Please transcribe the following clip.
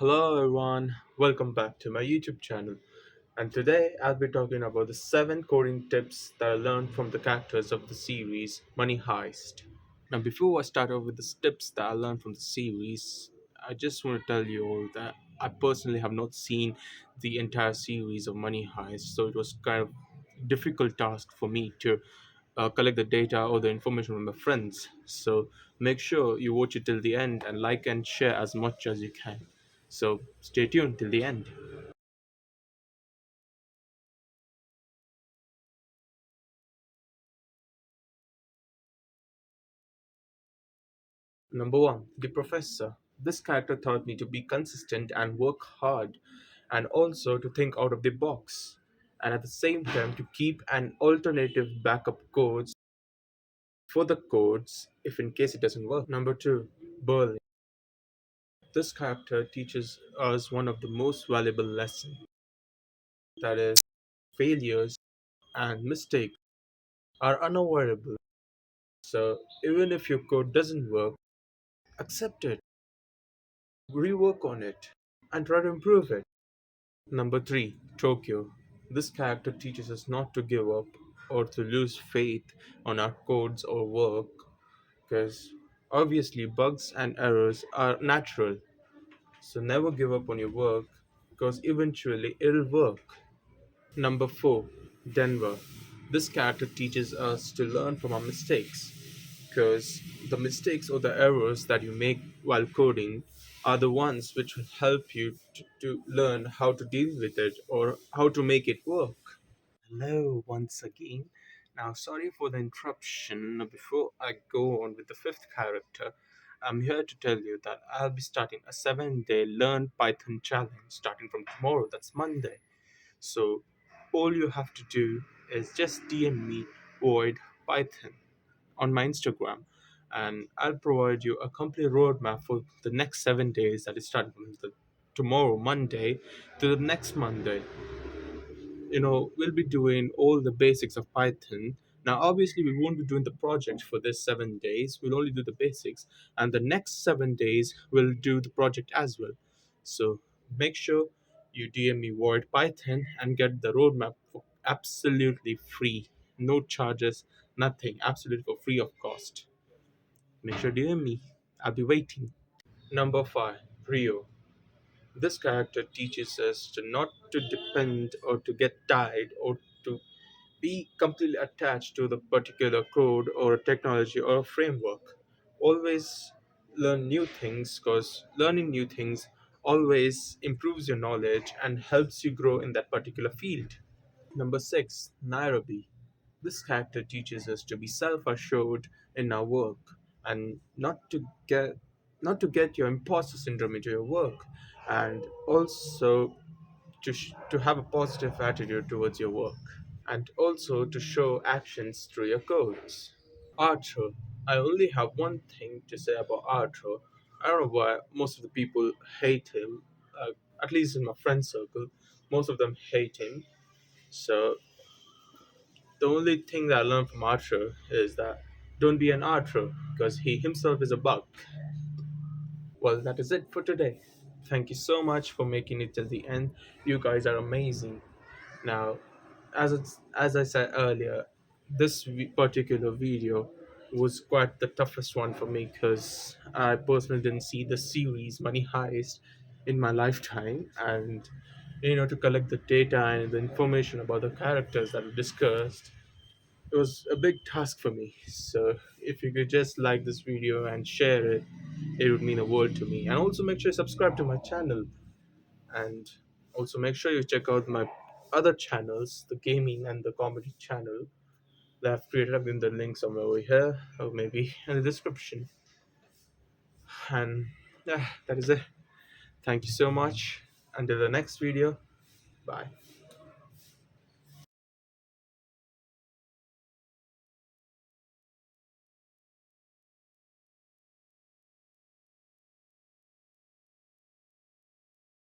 Hello everyone, welcome back to my YouTube channel. And today I'll be talking about the 7 coding tips that I learned from the characters of the series Money Heist. Now, before I start off with the tips that I learned from the series, I just want to tell you all that I personally have not seen the entire series of Money Heist, so it was kind of difficult task for me to collect the data or the information from my friends. So make sure you watch it till the end and like and share as much as you can. So stay tuned till the end. Number one, the professor. This character taught me to be consistent and work hard, and also to think out of the box, and at the same time to keep an alternative backup codes for the codes if in case it doesn't work. Number two, Berlin. This character teaches us one of the most valuable lessons, that is, failures and mistakes are unavoidable. So even if your code doesn't work, accept it, rework on it, and try to improve it. Number three, Tokyo. This character teaches us not to give up or to lose faith on our codes or work because obviously bugs and errors are natural. So never give up on your work because eventually it'll work. Number four, Denver. This character teaches us to learn from our mistakes because the mistakes or the errors that you make while coding are the ones which will help you to learn how to deal with it or how to make it work. Hello, once again. Now, sorry for the interruption. Before I go on with the fifth character, I'm here to tell you that I'll be starting a 7-day Learn Python challenge starting from tomorrow. That's Monday. So, all you have to do is just DM me Void Python on my Instagram, and I'll provide you a complete roadmap for the next 7 days that is starting from the tomorrow Monday to the next Monday. We'll be doing all the basics of Python. Now, obviously, we won't be doing the project for this 7 days. We'll only do the basics, and the next 7 days we'll do the project as well. So make sure you DM me Void Python and get the roadmap for absolutely free, no charges, nothing, absolutely for free of cost. Make sure to DM me. I'll be waiting. Number five, Rio. This character teaches us to not to depend or to get tied or to be completely attached to the particular code or a technology or a framework. Always learn new things because learning new things always improves your knowledge and helps you grow in that particular field. Number six, Nairobi. This character teaches us to be self-assured in our work and not to get your imposter syndrome into your work, and also to have a positive attitude towards your work, and also to show actions through your codes. Arturo. I only have one thing to say about Arturo. I don't know why most of the people hate him. At least in my friend circle, most of them hate him. So the only thing that I learned from Archer is that don't be an Archer because he himself is a bug. Well, that is it for today. Thank you so much for making it till the end. You guys are amazing. Now, as I said earlier, this particular video was quite the toughest one for me because I personally didn't see the series Money Heist in my lifetime, and to collect the data and the information about the characters that we discussed, it was a big task for me. So if you could just like this video and share it, it would mean a world to me. And also make sure you subscribe to my channel. And also make sure you check out my other channels, the gaming and the comedy channel that I've created up in the link somewhere over here or maybe in the description. And yeah, that is it. Thank you so much. Until the next video. Bye.